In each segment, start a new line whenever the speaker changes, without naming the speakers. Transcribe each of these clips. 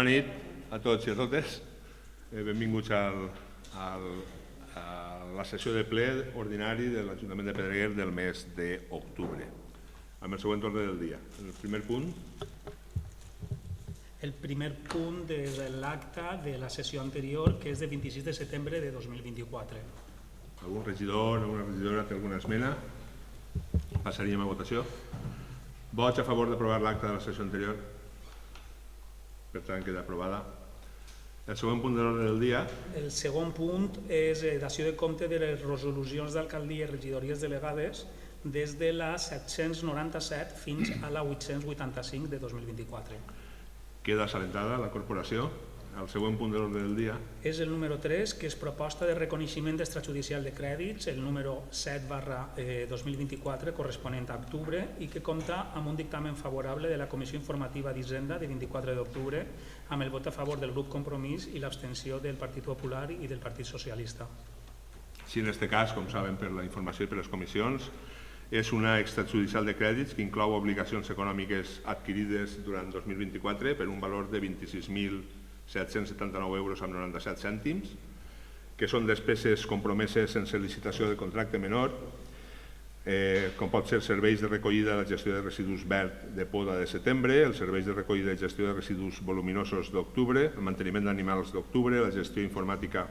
Bona nit a tots i a totes. Benvinguts a la sessió de ple ordinari de l'Ajuntament de Pedreguer del mes d'octubre. Amb el següent ordre del dia. El primer punt.
El primer punt és l'acta de la sessió anterior, que és de 26 de setembre de 2024.
Algun regidor o alguna regidora té alguna esmena? Passaríem a votació. Vots a favor d'aprovar l'acta de la sessió anterior? Per tant, queda aprovada. El següent punt de l'ordre del dia.
El segon punt és dació de compte de les resolucions d'alcaldia i regidories delegades des de la 797 fins a la 885 de 2024.
Queda assalentada la corporació. El següent punt de l'ordre del dia.
És el número 3, que és proposta de reconeixement extrajudicial de crèdits, el número 7/2024, corresponent a octubre, i que compta amb un dictamen favorable de la Comissió Informativa d'Hisenda de 24 d'octubre, amb el vot a favor del grup Compromís i l'abstenció del Partit Popular i del Partit Socialista.
Si en aquest cas, com saben per la informació i per les comissions, és una extrajudicial de crèdits que inclou obligacions econòmiques adquirides durant 2024 per un valor de 26.779 euros amb 97 cèntims, que són despeses compromeses sense licitació de contracte menor, com pot ser serveis de recollida de la gestió de residus verd de poda de setembre, els serveis de recollida i gestió de residus voluminosos d'octubre, el manteniment d'animals d'octubre, la gestió informàtica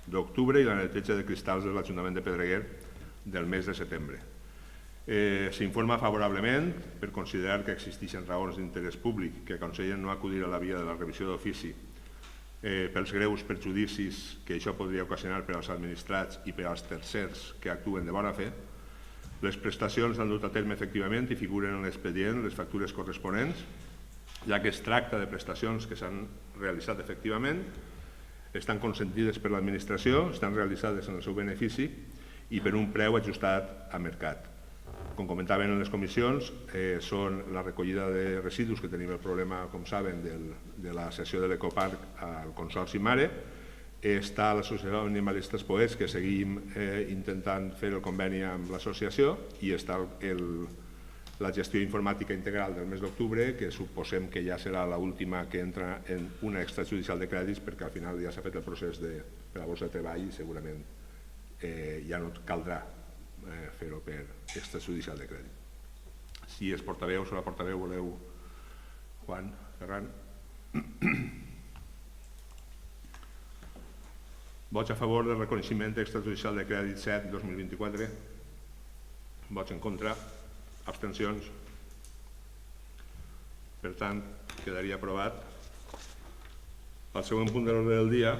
d'octubre i la neteja de cristalls de l'Ajuntament de Pedreguer del mes de setembre. S'informa favorablement per considerar que existeixen raons d'interès públic que aconsellen no acudir a la via de la revisió d'ofici pels greus perjudicis que això podria ocasionar per als administrats i per als tercers que actuen de bona fe. Les prestacions han dut a terme efectivament i figuren en l'expedient les factures corresponents, ja que es tracta de prestacions que s'han realitzat efectivament, estan consentides per l'administració, estan realitzades en el seu benefici i per un preu ajustat a mercat. Com comentaven en les comissions, són la recollida de residus, que tenim el problema, com saben, de la cessió de l'ecoparc al Consorci Mare. Està l'Associació d'Animalistes Poets, que seguim intentant fer el conveni amb l'associació, i està la gestió informàtica integral del mes d'octubre, que suposem que ja serà l'última que entra en una extrajudicial de crèdits, perquè al final ja s'ha fet el procés per la borsa de treball i segurament ja no caldrà fer-ho per extrajudicial de crèdit. Si els portaveus o la portaveu voleu... Juan, Ferran. Vots a favor del reconeixement extrajudicial de crèdit 7/2024. Vots en contra. Abstencions. Per tant, quedaria aprovat. El següent punt de l'ordre del dia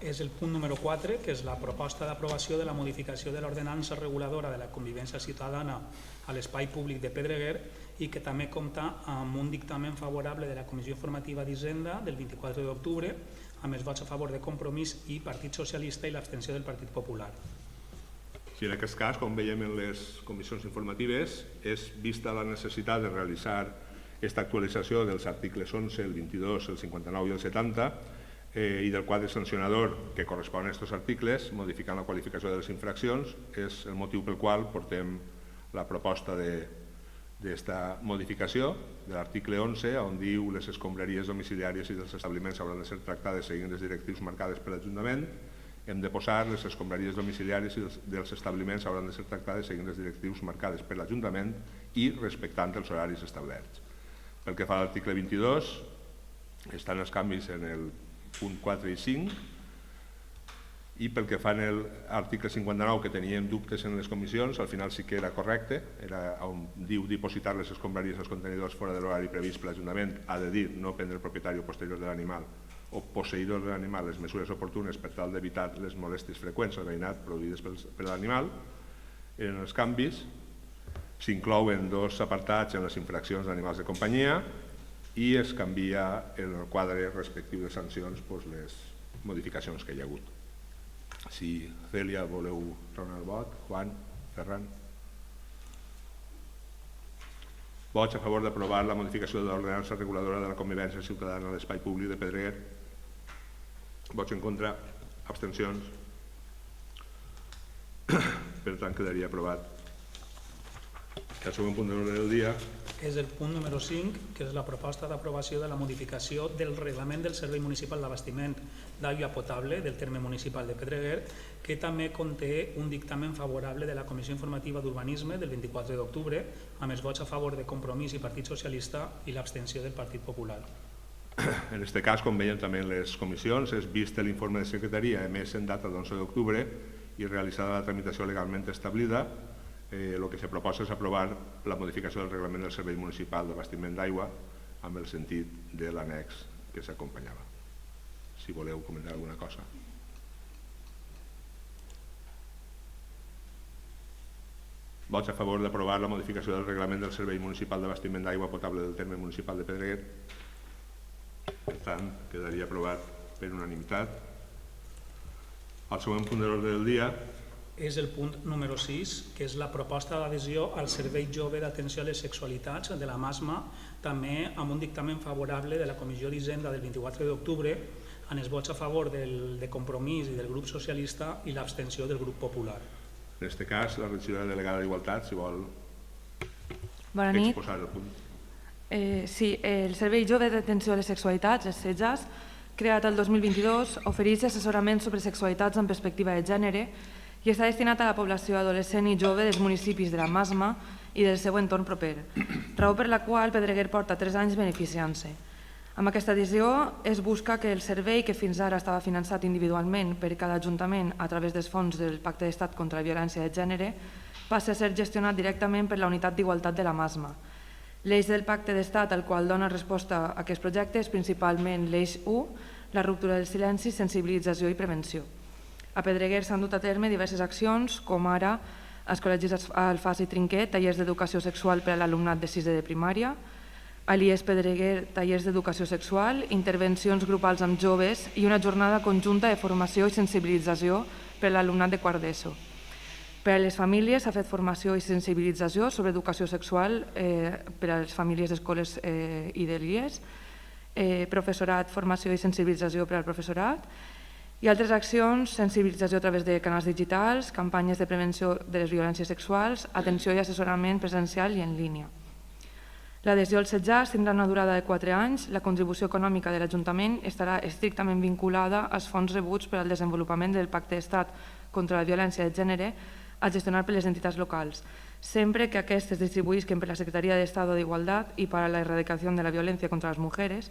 és el punt número 4, que és la proposta d'aprovació de la modificació de l'ordenança reguladora de la convivència ciutadana a l'espai públic de Pedreguer i que també compta amb un dictamen favorable de la Comissió Informativa d'Hisenda del 24 d'octubre, amb els vots a favor de Compromís i Partit Socialista i l'abstenció del Partit Popular.
Si en aquest cas, com veiem en les comissions informatives, és vista la necessitat de realitzar aquesta actualització dels articles 11, el 22, el 59 i el 70, i del quadre sancionador que correspon a aquests articles, modificant la qualificació de les infraccions, és el motiu pel qual portem la proposta d'esta modificació de l'article 11, on diu les escombraries domiciliàries i dels establiments hauran de ser tractades seguint les directrius marcades per l'Ajuntament. Hem de posar les escombraries domiciliàries i dels establiments hauran de ser tractades seguint les directrius marcades per l'Ajuntament i respectant els horaris establerts. Pel que fa a l'article 22, estan els canvis en el punt 4 i 5, i pel que fa en l'article 59, que teníem dubtes en les comissions, al final sí que era correcte, era on diu dipositar les escombraries als contenidors fora de l'horari previst per l'Ajuntament, ha de dir no prendre el propietari o posterior de l'animal o posseïdor de l'animal les mesures oportunes per tal d'evitar les molèsties freqüents al veïnat produïdes per l'animal. En els canvis s'inclouen dos apartats en les infraccions d'animals de companyia i es canvia en el quadre respectiu de sancions les modificacions que hi ha hagut. Si Cèlia voleu tornar al vot, Juan, Ferran. Vots a favor d'aprovar la modificació de l'ordenança reguladora de la convivència ciutadana a l'espai públic de Pedreguer. Vots en contra. Abstencions. Per tant, quedaria aprovat. El següent punt de l'ordre del dia
És el punt número 5, que és la proposta d'aprovació de la modificació del reglament del Servei Municipal d'Abastiment d'Aigua Potable del terme municipal de Pedreguer, que també conté un dictamen favorable de la Comissió Informativa d'Urbanisme del 24 d'octubre, amb els vots a favor de Compromís i Partit Socialista i l'abstenció del Partit Popular.
En aquest cas, com veiem també en les comissions, és vist l'informe de secretaria emès en data d'11 d'octubre i realitzada la tramitació legalment establida, el que se proposa és aprovar la modificació del reglament del Servei Municipal d'Abastiment d'Aigua amb el sentit de l'annex que s'acompanyava. Si voleu comentar alguna cosa. Vots a favor d'aprovar la modificació del reglament del Servei Municipal d'Abastiment d'Aigua Potable del terme municipal de Pedreguer. Per tant, quedaria aprovat per unanimitat. El següent punt de l'ordre del dia
és el punt número 6, que és la proposta d'adhesió al Servei Jove d'Atenció a les Sexualitats de la MASMA, també amb un dictamen favorable de la Comissió d'Hisenda del 24 d'octubre, amb els vots a favor de Compromís i del grup socialista i l'abstenció del grup popular.
En aquest cas, la regidora delegada d'Igualtat, si vol exposar el punt.
Sí, el Servei Jove d'Atenció a les Sexualitats, el SEJAS, creat el 2022, ofereix assessorament sobre sexualitats en perspectiva de gènere i està destinat a la població adolescent i jove dels municipis de la MASMA i del seu entorn proper, raó per la qual Pedreguer porta 3 anys beneficiant-se. Amb aquesta adhesió es busca que el servei, que fins ara estava finançat individualment per cada ajuntament a través dels fons del Pacte d'Estat contra la Violència de Gènere, passi a ser gestionat directament per la Unitat d'Igualtat de la MASMA. L'eix del Pacte d'Estat al qual dona resposta a aquest projecte és principalment l'eix 1, la ruptura del silenci, sensibilització i prevenció. A Pedreguer s'han dut a terme diverses accions, com ara els col·legis Alfàs i Trinquet, tallers d'educació sexual per a l'alumnat de 6è de primària, a l'IES Pedreguer, tallers d'educació sexual, intervencions grupals amb joves i una jornada conjunta de formació i sensibilització per a l'alumnat de quart d'ESO. Per a les famílies s'ha fet formació i sensibilització sobre educació sexual per a les famílies d'escoles i de l'IES, professorat, formació i sensibilització per al professorat, i altres accions, sensibilització a través de canals digitals, campanyes de prevenció de les violències sexuals, atenció i assessorament presencial i en línia. L'adhesió al SEJAS tindrà una durada de 4 anys, la contribució econòmica de l'Ajuntament estarà estrictament vinculada als fons rebuts per al desenvolupament del Pacte d'Estat contra la Violència de Gènere a gestionar per les entitats locals, sempre que aquestes distribuïsquen per la Secretaria d'Estat d'Igualtat i per a la erradicació de la violència contra les mujeres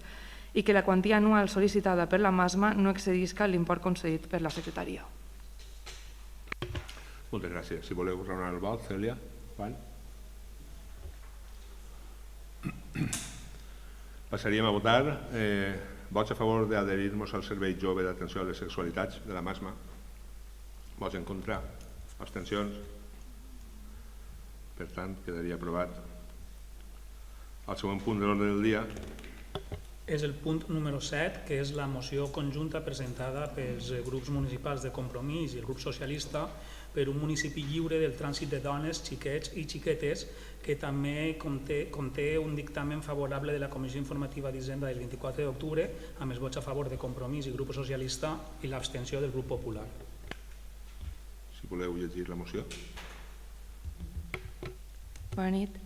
i que la quantia anual sol·licitada per la MASMA no excedisca l'import concedit per la Secretaria.
Moltes gràcies. Si voleu raonar el vot, Cèlia. Juan. Passaríem a votar. Vots a favor d'adherir-nos al Servei Jove d'Atenció a les Sexualitats de la MASMA. Vots en contra. Abstencions. Per tant, quedaria aprovat. El següent punt de l'ordre del dia
és el punt número 7, que és la moció conjunta presentada pels grups municipals de Compromís i el grup socialista per un municipi lliure del trànsit de dones, xiquets i xiquetes, que també conté un dictamen favorable de la Comissió Informativa d'Hisenda del 24 d'octubre, amb els vots a favor de Compromís i grup socialista i l'abstenció del grup popular.
Si voleu llegir la moció.
Bona nit.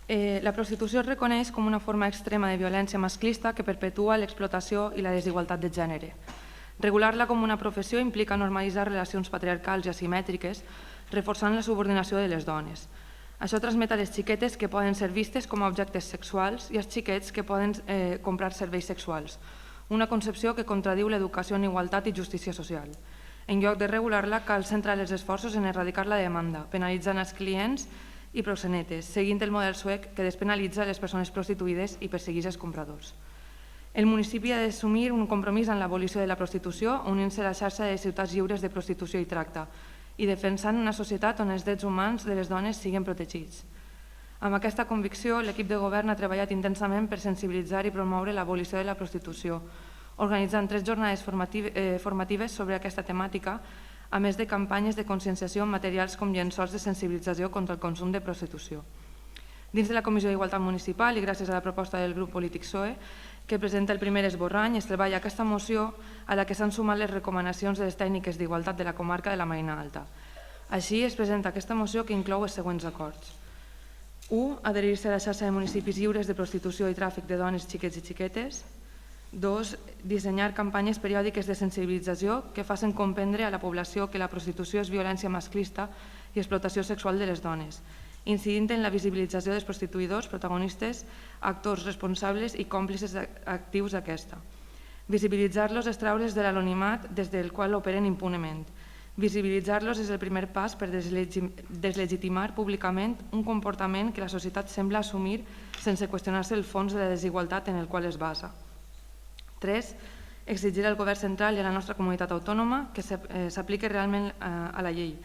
La prostitució es reconeix com una forma extrema de violència masclista que perpetua l'explotació i la desigualtat de gènere. Regular-la com una professió implica normalitzar relacions patriarcals i asimètriques, reforçant la subordinació de les dones. Això transmet a les xiquetes que poden ser vistes com a objectes sexuals i als xiquets que poden comprar serveis sexuals, una concepció que contradiu l'educació en igualtat i justícia social. En lloc de regular-la, cal centrar els esforços en erradicar la demanda, penalitzant els clients i proxenetes, seguint el model suec que despenalitza les persones prostituïdes i persegueix els compradors. El municipi ha d'assumir un compromís en l'abolició de la prostitució, unint-se a la xarxa de ciutats lliures de prostitució i tracte i defensant una societat on els drets humans de les dones siguin protegits. Amb aquesta convicció, l'equip de govern ha treballat intensament per sensibilitzar i promoure l'abolició de la prostitució, organitzant 3 jornades formatives sobre aquesta temàtica, a més de campanyes de conscienciació en materials com llençols de sensibilització contra el consum de prostitució. Dins de la Comissió d'Igualtat Municipal i gràcies a la proposta del grup polític PSOE, que presenta el primer esborrany, es treballa aquesta moció a la que s'han sumat les recomanacions de les tècniques d'igualtat de la comarca de la Marina Alta. Així es presenta aquesta moció que inclou els següents acords. 1. Adherir-se a la xarxa de municipis lliures de prostitució i tràfic de dones, xiquets i xiquetes. 2. Dissenyar campanyes periòdiques de sensibilització que facin comprendre a la població que la prostitució és violència masclista i explotació sexual de les dones, incidint en la visibilització dels prostituïdors, protagonistes, actors responsables i còmplices actius d'aquesta. Visibilitzar-los és treure's de l'anonimat des del qual operen impunement. Visibilitzar-los és el primer pas per deslegitimar públicament un comportament que la societat sembla assumir sense qüestionar-se el fons de la desigualtat en el qual es basa. 3. Exigir al govern central i a la nostra comunitat autònoma que s'apliqui realment a la llei,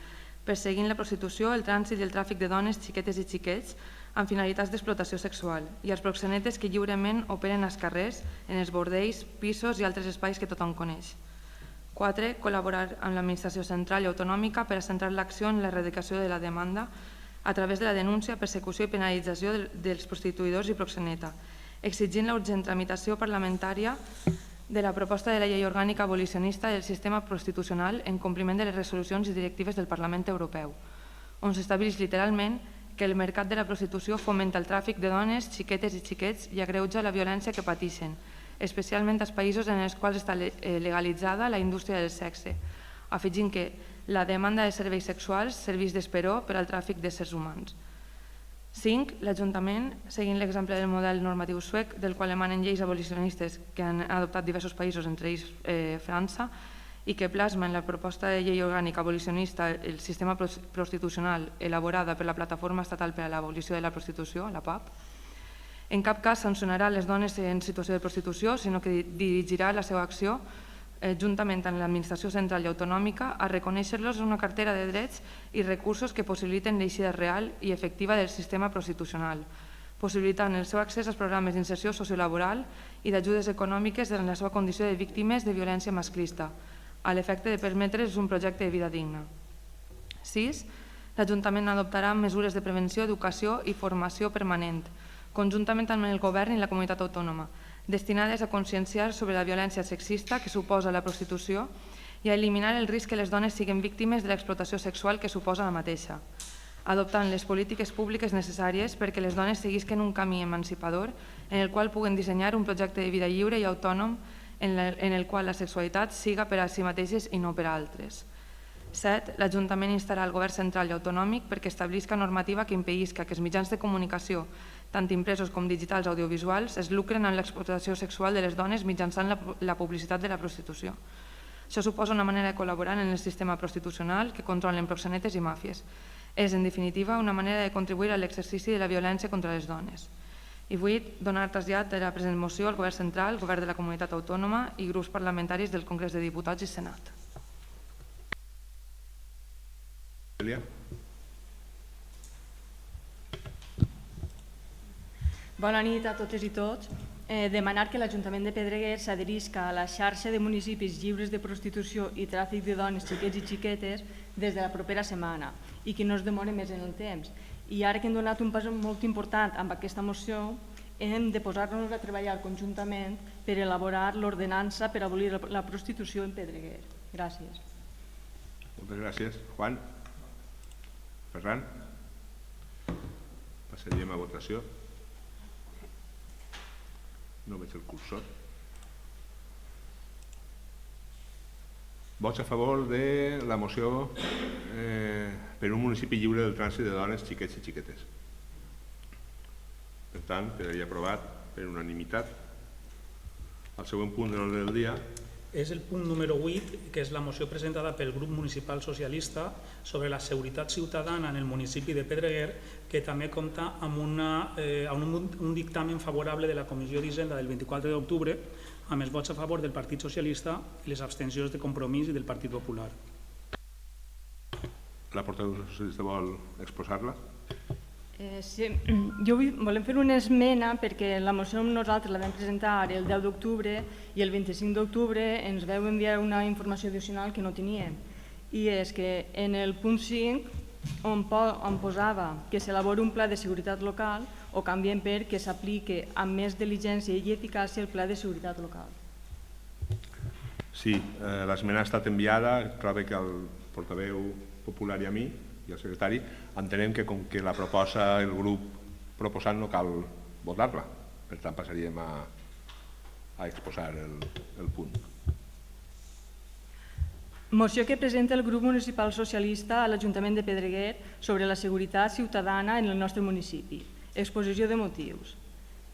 perseguint la prostitució, el trànsit i el tràfic de dones, xiquetes i xiquets amb finalitats d'explotació sexual i els proxenetes que lliurement operen als carrers, en els bordells, pisos i altres espais que tothom coneix. 4. Col·laborar amb l'administració central i autonòmica per a centrar l'acció en l'erradicació de la demanda a través de la denúncia, persecució i penalització dels prostituïdors i proxeneta, exigint la urgent tramitació parlamentària de la proposta de la llei orgànica abolicionista del sistema prostitucional en compliment de les resolucions i directives del Parlament Europeu, on s'estableix literalment que el mercat de la prostitució fomenta el tràfic de dones, xiquetes i xiquets i agreuja la violència que pateixen, especialment als països en els quals està legalitzada la indústria del sexe, afegint que la demanda de serveis sexuals serveix d'esperó per al tràfic d'éssers humans. 5. L'Ajuntament, seguint l'exemple del model normatiu suec, del qual emanen lleis abolicionistes que han adoptat diversos països, entre ells França, i que plasma en la proposta de llei orgànica abolicionista el sistema prostitucional elaborada per la Plataforma Estatal per a l'Abolició de la Prostitució, la PAP, en cap cas sancionarà les dones en situació de prostitució, sinó que dirigirà la seva acció juntament amb l'administració central i autonòmica a reconèixer-los una cartera de drets i recursos que possibiliten l'eixida real i efectiva del sistema prostitucional, possibilitant el seu accés als programes d'inserció sociolaboral i d'ajudes econòmiques en la seva condició de víctimes de violència masclista, a l'efecte de permetre's un projecte de vida digna. 6. L'Ajuntament adoptarà mesures de prevenció, educació i formació permanent, conjuntament amb el Govern i la comunitat autònoma, destinades a conscienciar sobre la violència sexista que suposa la prostitució i a eliminar el risc que les dones siguin víctimes de l'explotació sexual que suposa la mateixa, adoptant les polítiques públiques necessàries perquè les dones seguisquen un camí emancipador en el qual puguen dissenyar un projecte de vida lliure i autònom en el qual la sexualitat siga per a si mateixes i no per a altres. 7. L'Ajuntament instarà el Govern central i autonòmic perquè establisca normativa que impedisca que els mitjans de comunicació, tant impresos com digitals audiovisuals, es lucren en l'explotació sexual de les dones mitjançant la publicitat de la prostitució. Això suposa una manera de col·laborar en el sistema prostitucional que controlen proxenetes i màfies. És, en definitiva, una manera de contribuir a l'exercici de la violència contra les dones. I vull donar trasllat de la present moció al Govern central, Govern de la Comunitat Autònoma i grups parlamentaris del Congrés de Diputats i Senat.
Bona nit a totes i tots. Demanar que l'Ajuntament de Pedreguer s'adherisca a la xarxa de municipis lliures de prostitució i tràfic de dones, xiquets i xiquetes des de la propera setmana i que no es demori més en el temps. I ara que hem donat un pas molt important amb aquesta moció, hem de posar-nos a treballar conjuntament per elaborar l'ordenança per abolir la prostitució en Pedreguer. Gràcies.
Moltes gràcies. Juan? Ferran? Passaríem a votació. No veig el cursor. Vots a favor de la moció per un municipi lliure del trànsit de dones, xiquets i xiquetes. Per tant, quedaria aprovat per unanimitat. El següent punt de l'ordre del dia
és el punt número 8, que és la moció presentada pel grup municipal socialista sobre la seguretat ciutadana en el municipi de Pedreguer, que també compta amb un dictamen favorable de la Comissió d'Hisenda del 24 d'octubre, amb els vots a favor del Partit Socialista i les abstencions de Compromís i del Partit Popular.
La portaveu socialista vol exposar-la?
Sí, volem fer una esmena perquè la moció nosaltres la vam presentar el 10 d'octubre i el 25 d'octubre ens vau enviar una informació addicional que no teníem, i és que en el punt 5 on posava que s'elabori un pla de seguretat local ho canviem per que s'aplique amb més diligència i eficàcia el pla de seguretat local.
Sí, l'esmena ha estat enviada, trobo que el portaveu popular i a mi i el secretari entenem que com que la proposa el grup proposat no cal votar-la. Per tant, passaríem a exposar el punt.
Moció que presenta el grup municipal socialista a l'Ajuntament de Pedreguer sobre la seguretat ciutadana en el nostre municipi. Exposició de motius.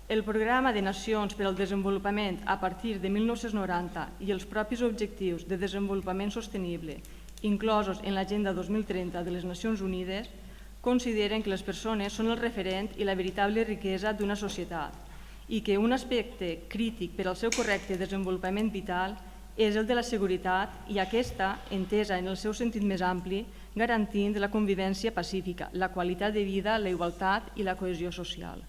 El Programa de Nacions per al Desenvolupament a partir de 1990 i els propis objectius de desenvolupament sostenible inclosos en l'Agenda 2030 de les Nacions Unides consideren que les persones són el referent i la veritable riquesa d'una societat i que un aspecte crític per al seu correcte desenvolupament vital és el de la seguretat i aquesta, entesa en el seu sentit més ampli, garantint la convivència pacífica, la qualitat de vida, la igualtat i la cohesió social.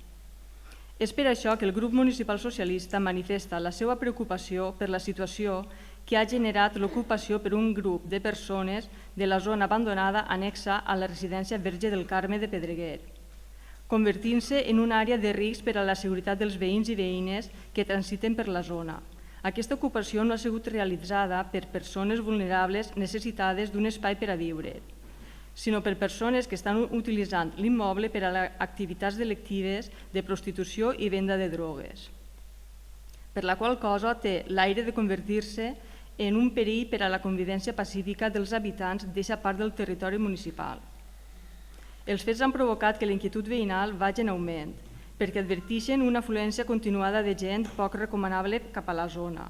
És per això que el grup municipal socialista manifesta la seva preocupació per la situació que ha generat l'ocupació per un grup de persones de la zona abandonada anexa a la residència Verge del Carme de Pedreguer, convertint-se en una àrea de risc per a la seguretat dels veïns i veïnes que transiten per la zona. Aquesta ocupació no ha sigut realitzada per persones vulnerables necessitades d'un espai per a viure, sinó per persones que estan utilitzant l'immoble per a activitats delictives de prostitució i venda de drogues, per la qual cosa té l'aire de convertir-se en un perill per a la convivència pacífica dels habitants d'aquesta part del territori municipal. Els fets han provocat que la inquietud veïnal vagi en augment, perquè adverteixen una afluència continuada de gent poc recomanable cap a la zona,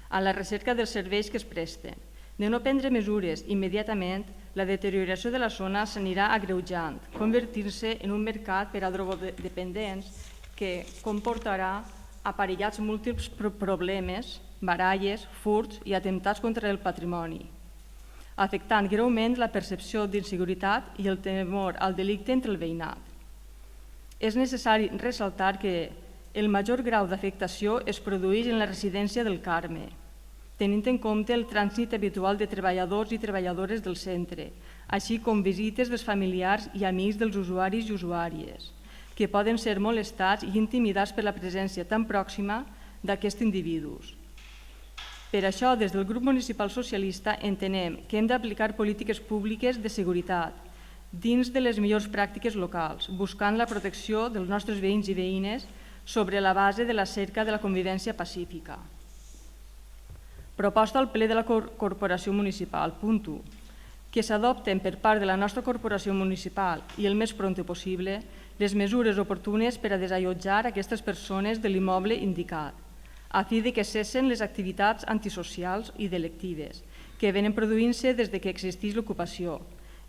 a la recerca dels serveis que es presten. De no prendre mesures immediatament, la deterioració de la zona s'anirà agreujant, convertint-se en un mercat per a drogodependents que comportarà aparellats múltiples problemes, baralles, furts i atemptats contra el patrimoni, afectant greument la percepció d'inseguretat i el temor al delicte entre el veïnat. És necessari ressaltar que el major grau d'afectació es produeix en la residència del Carme, tenint en compte el trànsit habitual de treballadors i treballadores del centre, així com visites dels familiars i amics dels usuaris i usuàries, que poden ser molestats i intimidats per la presència tan pròxima d'aquests individus. Per això, des del grup municipal socialista entenem que hem d'aplicar polítiques públiques de seguretat dins de les millors pràctiques locals, buscant la protecció dels nostres veïns i veïnes sobre la base de la cerca de la convivència pacífica. Proposta al ple de la Corporació Municipal, punt 1. Que s'adopten per part de la nostra Corporació Municipal i el més prompte possible les mesures oportunes per a desallotjar aquestes persones de l'immoble indicat, a fi de que cessen les activitats antisocials i delictives que venen produint-se des que existeix l'ocupació,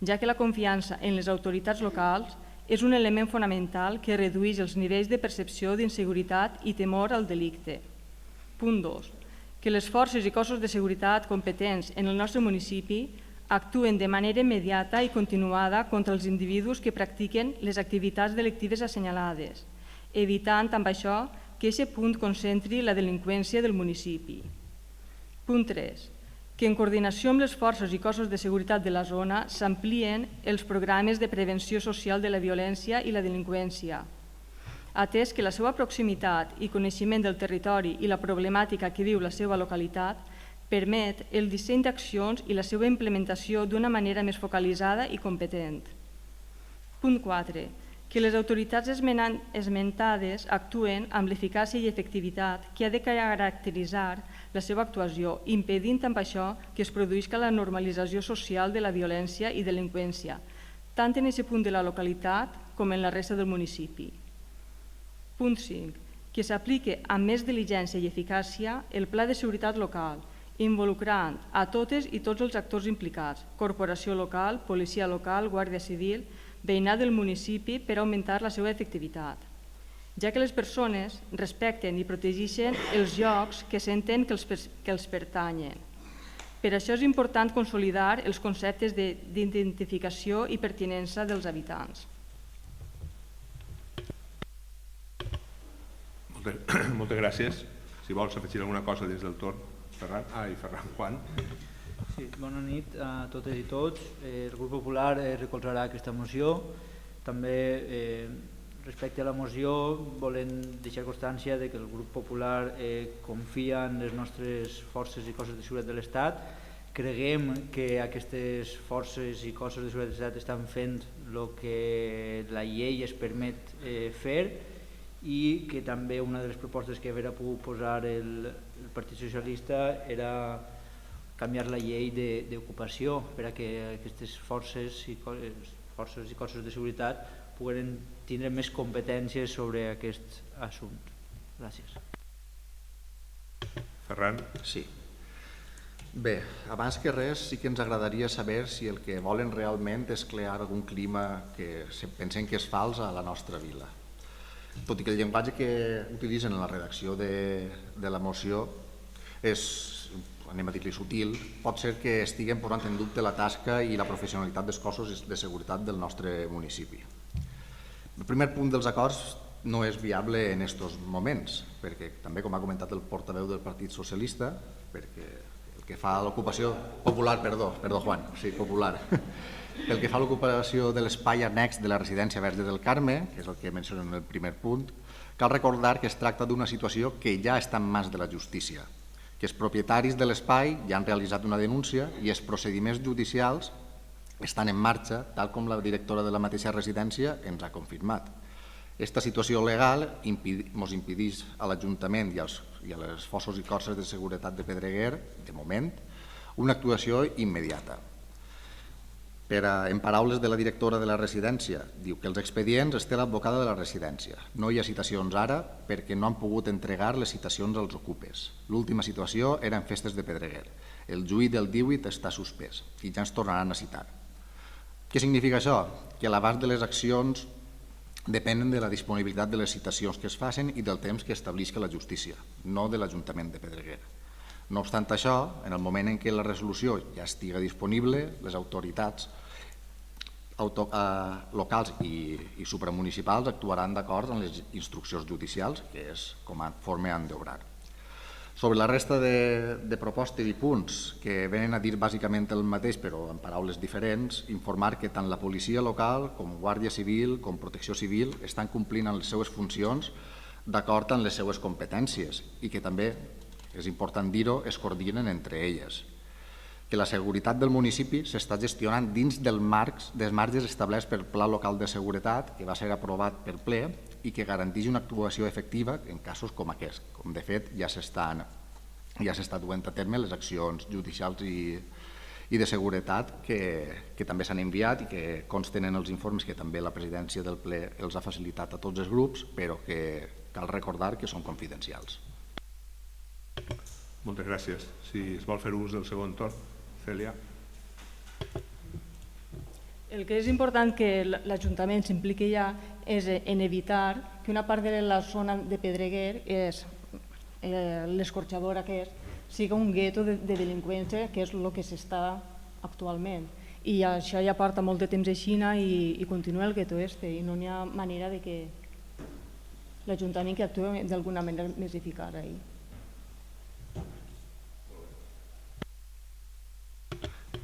ja que la confiança en les autoritats locals és un element fonamental que redueix els nivells de percepció d'inseguretat i temor al delicte. Punt 2. Que les forces i cossos de seguretat competents en el nostre municipi actuen de manera immediata i continuada contra els individus que practiquen les activitats delictives assenyalades, evitant amb això que aquest punt concentri la delinqüència del municipi. Punt 3. Que en coordinació amb les forces i cossos de seguretat de la zona s'amplien els programes de prevenció social de la violència i la delinqüència, atès que la seva proximitat i coneixement del territori i la problemàtica que viu la seva localitat permet el disseny d'accions i la seva implementació d'una manera més focalitzada i competent. Punt 4. Que les autoritats esmentades actuen amb l'eficàcia i efectivitat que ha de caracteritzar la seva actuació, impedint amb això que es produïsca la normalització social de la violència i delinqüència, tant en aquest punt de la localitat com en la resta del municipi. Punt 5. Que s'aplique amb més diligència i eficàcia el Pla de Seguretat Local, involucrant a totes i tots els actors implicats, corporació local, policia local, guàrdia civil, veïnat del municipi per augmentar la seva efectivitat, ja que les persones respecten i protegeixen els llocs que senten que els pertanyen. Per això és important consolidar els conceptes d'identificació i pertinença dels habitants.
Moltes gràcies. Si vols afegir alguna cosa des del torn, Ferran. Ferran, Juan.
Sí, bona nit a totes i tots. El grup popular recolzarà aquesta moció. També respecte a la moció volem deixar constància de que el grup popular confia en les nostres forces i cossos de seguretat de l'Estat Creguem que aquestes forces i cossos de seguretat estan fent el que la llei es permet fer i que també una de les propostes que havia pogut posar el Partit Socialista era canviar la llei d'ocupació per a que aquestes forces i cossos de seguretat pogueren tindre més competències sobre aquest assumpte. Gràcies.
Ferran?
Sí. Bé, abans que res sí que ens agradaria saber si el que volen realment és crear algun clima que pensem que és fals a la nostra vila. Tot i que el llenguatge que utilitzen en la redacció de la moció és, anem a dir-li, sutil, pot ser que estiguen posant en dubte la tasca i la professionalitat dels cossos de seguretat del nostre municipi. El primer punt dels acords no és viable en aquests moments, perquè també, com ha comentat el portaveu del Partit Socialista, perquè el que fa l'ocupació popular, perdó Juan, sí, popular, pel que fa a l'ocupació de l'espai annex de la residència Verge del Carme, que és el que menciono en el primer punt, cal recordar que es tracta d'una situació que ja està en mans de la justícia, que els propietaris de l'espai ja han realitzat una denúncia i els procediments judicials estan en marxa, tal com la directora de la mateixa residència ens ha confirmat. Aquesta situació legal ens impedeix a l'Ajuntament i a les forces i cossos de seguretat de Pedreguer, de moment, una actuació immediata. En paraules de la directora de la residència, diu que els expedients els té l'advocada de la residència. No hi ha citacions ara perquè no han pogut entregar les citacions als ocupes. L'última situació era en festes de Pedreguer. El juí del 18 està suspès i ja ens tornaran a citar. Què significa això? Que l'abast de les accions depenen de la disponibilitat de les citacions que es facin i del temps que establisca la justícia, no de l'Ajuntament de Pedreguer. No obstant això, en el moment en què la resolució ja estiga disponible, les autoritats locals i supramunicipals actuaran d'acord amb les instruccions judicials, que és com a forma han d'obrar. Sobre la resta de propostes i punts que venen a dir bàsicament el mateix però en paraules diferents, informar que tant la policia local com Guàrdia Civil com Protecció Civil estan complint amb les seues funcions d'acord amb les seues competències i que també, és important dir-ho, es coordinen entre elles. Que la seguretat del municipi s'està gestionant dins dels marges establerts pel Pla Local de Seguretat que va ser aprovat per ple i que garanteix una actuació efectiva en casos com aquest. Com de fet ja s'està duent a terme les accions judicials i de seguretat que també s'han enviat i que consten en els informes que també la presidència del ple els ha facilitat a tots els grups, però que cal recordar que són confidencials.
Moltes gràcies. Si es vol fer ús del segon torn, Cèlia.
El que és important que l'Ajuntament s'impliqui ja és en evitar que una part de la zona de Pedreguer, l'escorxador aquest, sigui un gueto de delinqüència, que és el que s'està actualment. I això ja porta molt de temps així i continua el gueto este i no hi ha manera de que l'Ajuntament que actuï d'alguna manera més eficaç ahí.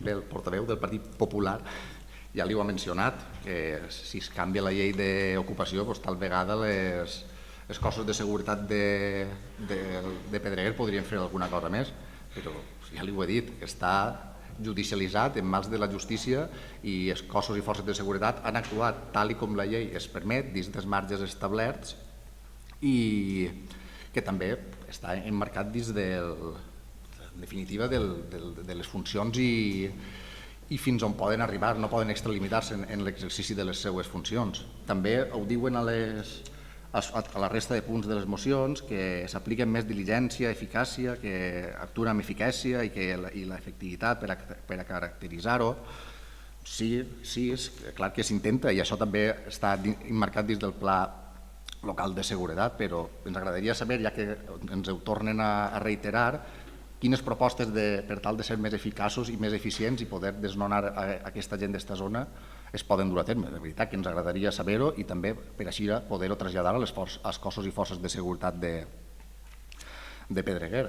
Bé, el portaveu del Partit Popular ja li ho ha mencionat, que si es canvia la llei d'ocupació, tal vegada els cossos de seguretat de Pedreguer podrien fer alguna cosa més, però ja li ho he dit, està judicialitzat en mans de la justícia i els cossos i forces de seguretat han actuat tal com la llei es permet dins dels marges establerts i que també està emmarcat dins en definitiva de les funcions i fins on poden arribar, no poden extralimitar-se en l'exercici de les seues funcions. També ho diuen a la resta de punts de les mocions, que s'apliquen més diligència, eficàcia, que actuen amb eficàcia i l'efectivitat per a caracteritzar-ho. Sí, és clar que s'intenta i això també està emmarcat dins del Pla Local de Seguretat, però ens agradaria saber, ja que ens ho tornen a reiterar, quines propostes per tal de ser més eficaços i més eficients i poder desnonar aquesta gent d'esta zona es poden dur a terme. De veritat que ens agradaria saber-ho i també per així poder-ho traslladar als cossos i forces de seguretat de Pedreguer.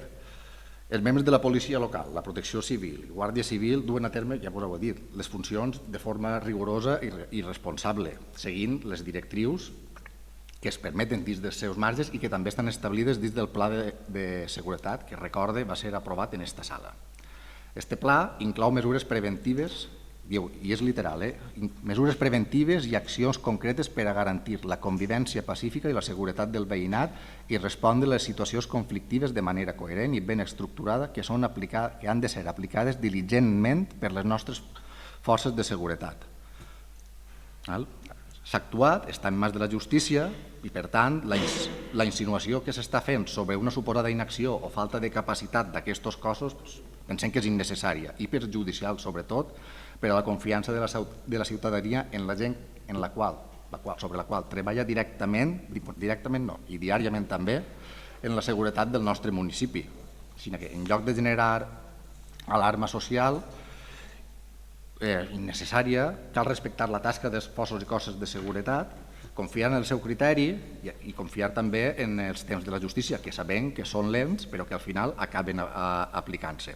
Els membres de la policia local, la Protecció Civil i Guàrdia Civil duen a terme, ja us ho he dit, les funcions de forma rigorosa i responsable, seguint les directrius que es permeten dins dels seus marges i que també estan establides dins del Pla de Seguretat que, recorde, va ser aprovat en aquesta sala. Este pla inclou mesures preventives, diu, i és literal, mesures preventives i accions concretes per a garantir la convivència pacífica i la seguretat del veïnat i respondre a les situacions conflictives de manera coherent i ben estructurada que han de ser aplicades diligentment per les nostres forces de seguretat. S'ha actuat, està en mans de la justícia i, per tant, la insinuació que s'està fent sobre una suposada inacció o falta de capacitat d'aquests cossos pensem que és innecessària i perjudicial, sobretot, per a la confiança de la ciutadania en la gent sobre la qual treballa directament no, i diàriament també, en la seguretat del nostre municipi. Així que, en lloc de generar alarma social innecessària, cal respectar la tasca dels cossos i cosses de seguretat, confiar en el seu criteri i confiar també en els temps de la justícia, que sabem que són lents però que al final acaben aplicant-se.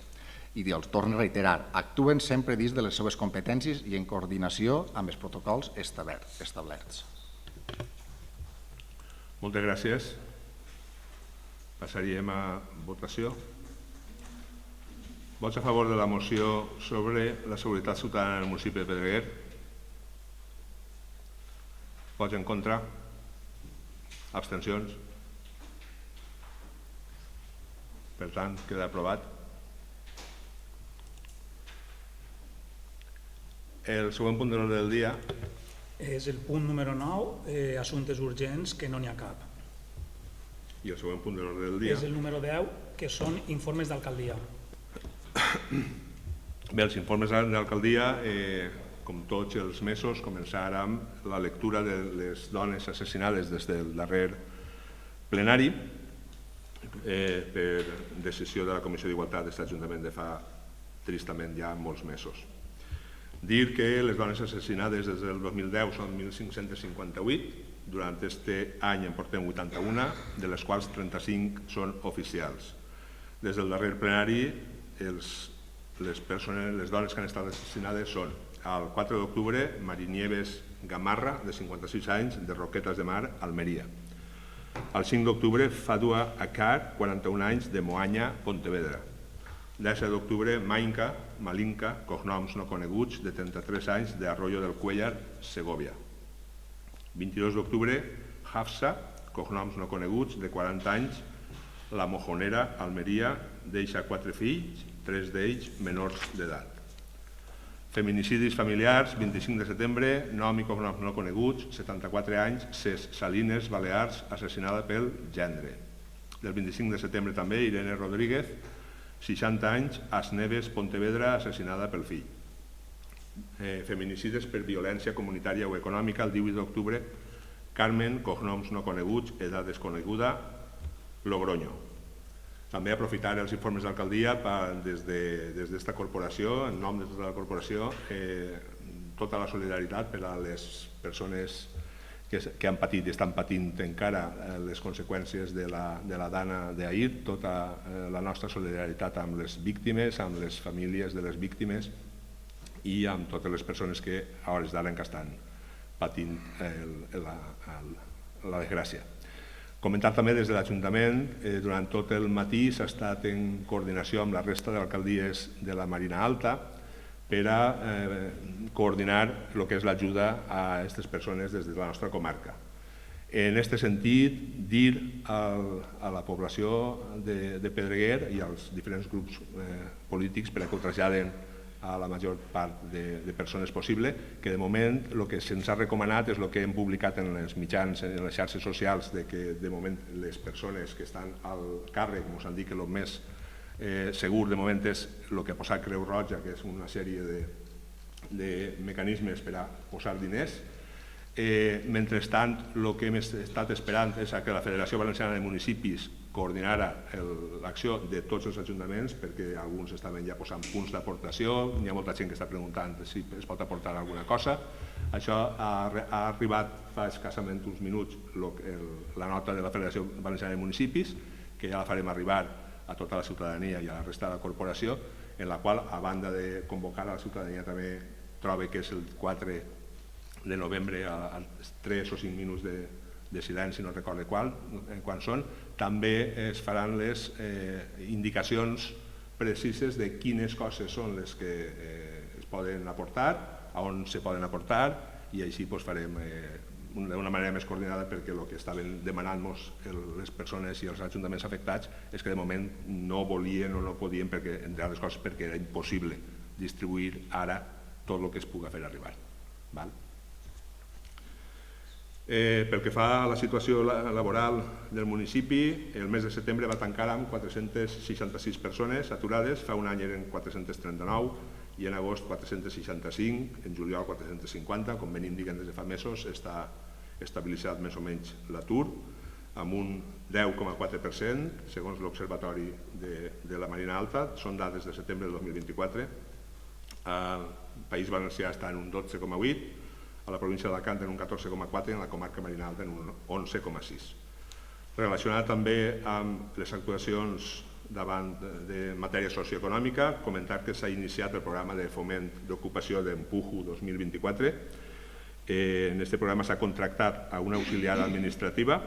I els torno a reiterar, actuen sempre dins de les seves competències i en coordinació amb els protocols establerts.
Moltes gràcies. Passaríem a votació. Vots a favor de la moció sobre la seguretat ciutadana en el municipi de Pedreguer? Vots en contra? Abstencions? Per tant, queda aprovat. El següent punt de l'ordre del dia
És el punt número 9, assumptes urgents, que no n'hi ha cap.
i el següent punt de l'ordre del dia
És el número 10, que són informes d'alcaldia.
Bé, els informes d'alcaldia, com tots els mesos, començar amb la lectura de les dones assassinades des del darrer plenari per decisió de la Comissió d'Igualtat d'aquest Ajuntament de fa tristament ja molts mesos. Dir que les dones assassinades des del 2010 són 1.558, durant aquest any en portem 81, de les quals 35 són oficials. Des del darrer plenari, les dones que han estat assassinades són el 4 d'octubre, Marinieves Gamarra, de 56 anys, de Roquetes de Mar, Almeria. El 5 d'octubre, Fadua Akar, 41 anys, de Moanya, Pontevedra. El 10 d'octubre, Malinka, cognoms no coneguts, de 33 anys, de Arroyo del Cuellar, Segovia. 22 d'octubre, Hafsa, cognoms no coneguts, de 40 anys, La Mojonera, Almeria, deixa 4 fills, 3 d'ells menors d'edat. Feminicidis familiars, 25 de setembre, nom i cognoms no coneguts, 74 anys, Ses Salines, Balears, assassinada pel gendre. Del 25 de setembre també, Irene Rodríguez, 60 anys, Asneves, Pontevedra, assassinada pel fill. Feminicidis per violència comunitària o econòmica, el 18 d'octubre, Carmen, cognoms no coneguts, edat desconeguda, Logroño. També aprofitar els informes d'alcaldia des d'esta corporació, en nom de tota la corporació, tota la solidaritat per a les persones que han patit i estan patint encara les conseqüències de la dana d'ahir, tota la nostra solidaritat amb les víctimes, amb les famílies de les víctimes i amb totes les persones que a hores d'ara encara estan patint la desgràcia. Comentar també des de l'Ajuntament, durant tot el matí s'ha estat en coordinació amb la resta d'alcaldies de la Marina Alta per a coordinar el que és l'ajuda a aquestes persones des de la nostra comarca. En aquest sentit, dir a la població de Pedreguer i als diferents grups polítics per a que ho traslladen a la major part de persones possible, que de moment el que se'ns ha recomanat és el que hem publicat en els mitjans, en les xarxes socials, que de moment les persones que estan al càrrec ens han dit que el més segur de moment és el que ha posat Creu Roja, que és una sèrie de mecanismes per a posar diners. Mentrestant, el que hem estat esperant és que la Federació Valenciana de Municipis coordinara l'acció de tots els ajuntaments, perquè alguns estaven ja posant punts d'aportació, hi ha molta gent que està preguntant si es pot aportar alguna cosa. Això ha arribat fa escassament uns minuts la nota de la Federació Valenciana de Municipis, que ja la farem arribar a tota la ciutadania i a la resta de la corporació, en la qual, a banda de convocar a la ciutadania, també troba que és el 4 de novembre a 3 o 5 minuts de silenci, no recordo quan són, també es faran les indicacions precises de quines coses són les que es poden aportar, a on se poden aportar, i així farem d'una manera més coordinada, perquè el que estaven demanant-nos les persones i els ajuntaments afectats és que de moment no volien o no podien, entre altres coses perquè era impossible distribuir ara tot el que es pugui fer arribar. Pel que fa a la situació laboral del municipi, el mes de setembre va tancar amb 466 persones aturades, fa un any eren 439, i en agost 465, en juliol 450, com venim dient des de fa mesos, està estabilitzat més o menys l'atur, amb un 10,4%, segons l'Observatori de la Marina Alta, són dades de setembre de 2024, al País Valencià està en un 12,8%, a la província d'Alacant en un 14,4% i en la comarca Marina Alta en un 11,6%. Relacionat també amb les actuacions davant de matèria socioeconòmica, comentar que s'ha iniciat el programa de foment d'ocupació d'Empujo 2024. En aquest programa s'ha contractat a una auxiliar administrativa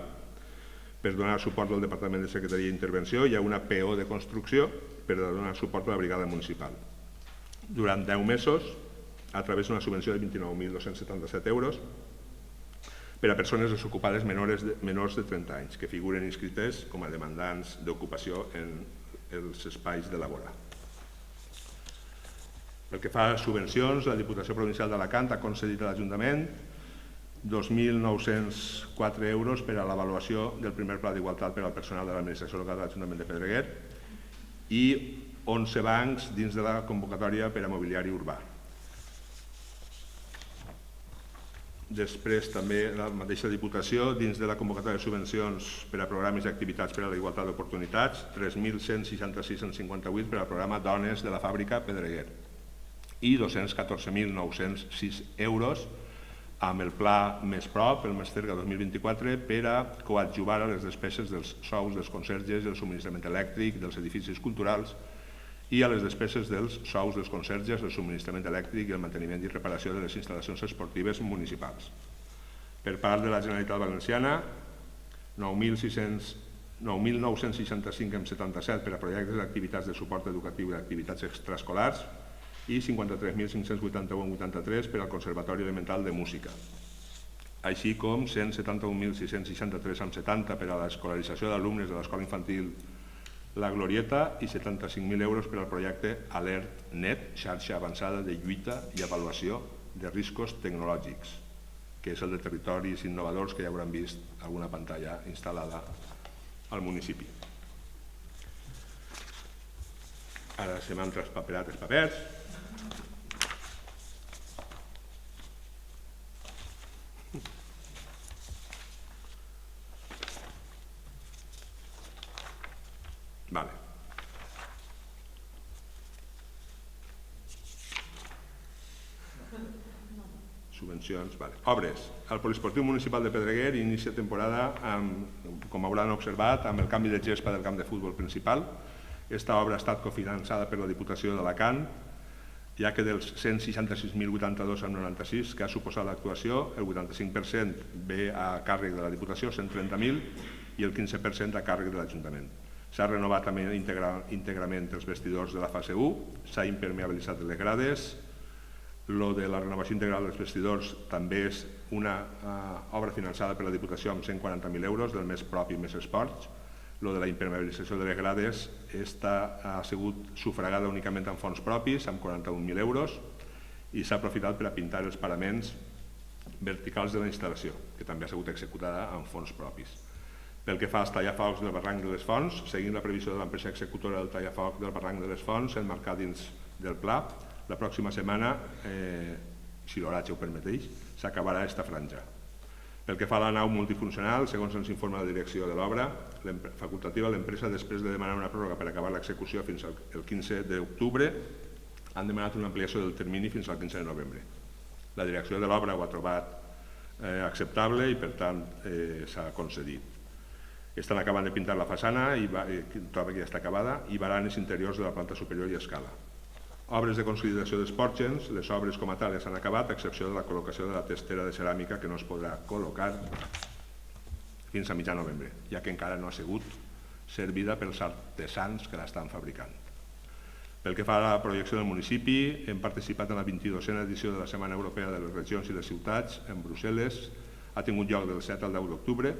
per donar suport al Departament de Secretaria i Intervenció i a una PO de construcció per donar suport a la brigada municipal. Durant 10 mesos, a través d'una subvenció de 29.277 euros per a persones desocupades menors de 30 anys que figuren inscrites com a demandants d'ocupació en els espais de la vora. Pel que fa a subvencions, la Diputació Provincial d'Alacant ha concedit a l'Ajuntament 2.904 euros per a l'avaluació del primer pla d'igualtat per al personal de l'administració local de l'Ajuntament de Pedreguer i 11 bancs dins de la convocatòria per a mobiliari urbà. Després també la mateixa Diputació, dins de la convocatòria de subvencions per a programes i activitats per a la igualtat d'oportunitats, 3.166,58 per al programa Dones de la Fàbrica Pedreguer i 214.906 euros amb el pla Més Prop, el Més Cerca 2024, per a coadjuvar a les despeses dels sous dels conserges, del subministrament elèctric, dels edificis culturals i a les despeses dels sous dels conserges, el subministrament elèctric i el manteniment i reparació de les instal·lacions esportives municipals. Per part de la Generalitat Valenciana, 9.965,77 per a projectes d'activitats de suport educatiu i d'activitats extraescolars i 53.581,83 per al Conservatori Elemental de Música, així com 171.663,70 per a l'escolarització d'alumnes de l'Escola Infantil La Glorieta i 75.000 euros per al projecte AlertNet, xarxa avançada de lluita i avaluació de riscos tecnològics, que és el de territoris innovadors que ja hauran vist alguna pantalla instal·lada al municipi. Ara se m'han traspaperat els papers. Vale. Subvencions, vale. Obres. El Poliesportiu Municipal de Pedreguer inicia temporada, com hauran observat, amb el canvi de gespa del camp de futbol principal. Aquesta obra ha estat cofinançada per la Diputació d'Alacant, ja que dels 166.082,96 que ha suposat l'actuació, el 85% ve a càrrec de la Diputació, 130.000, i el 15% a càrrec de l'Ajuntament. S'ha renovat també íntegrament els vestidors de la fase 1, s'ha impermeabilitzat les grades. Lo de la renovació integral dels vestidors també és una obra finançada per la Diputació amb 140.000 euros del Més Prop i Més Esports. Lo de la impermeabilització de les grades ha sigut sufragada únicament amb fons propis, amb 41.000 euros, i s'ha aprofitat per a pintar els paraments verticals de la instal·lació, que també ha sigut executada amb fons propis. Pel que fa als tallafocs del barranc de les Fonts, seguint la previsió de l'empresa executora del tallafoc del barranc de les Fonts, enmarcat dins del pla, la pròxima setmana, si l'horatge ho permeteix, s'acabarà aquesta franja. Pel que fa a la nau multifuncional, segons ens informa la direcció de l'obra facultativa, l'empresa, després de demanar una pròrroga per acabar l'execució fins al 15 d'octubre, han demanat una ampliació del termini fins al 15 de novembre. La direcció de l'obra ho ha trobat acceptable i, per tant, s'ha concedit. Estan acabant de pintar la façana, troba que ja està acabada, i baranes interiors de la planta superior i escala. Obres de consolidació dels pòrgens, les obres com a tal ja s'han acabat, a excepció de la col·locació de la testera de ceràmica que no es podrà col·locar fins a mitjà novembre, ja que encara no ha sigut servida pels artesans que l'estan fabricant. Pel que fa a la projecció del municipi, hem participat en la 22a edició de la Setmana Europea de les Regions i les Ciutats en Brussel·les. Ha tingut lloc del 7 al 10 d'octubre.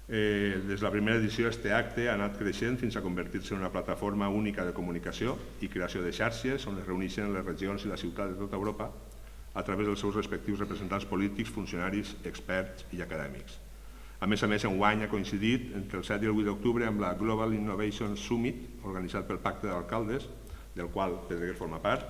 Des de la primera edició, este acte ha anat creixent fins a convertir-se en una plataforma única de comunicació i creació de xarxes on es reuneixen les regions i les ciutats de tota Europa a través dels seus respectius representants polítics, funcionaris, experts i acadèmics. A més, enguany ha coincidit entre el 7 i el 8 d'octubre amb la Global Innovation Summit, organitzat pel Pacte d'Alcaldes, del qual Pedreguer forma part,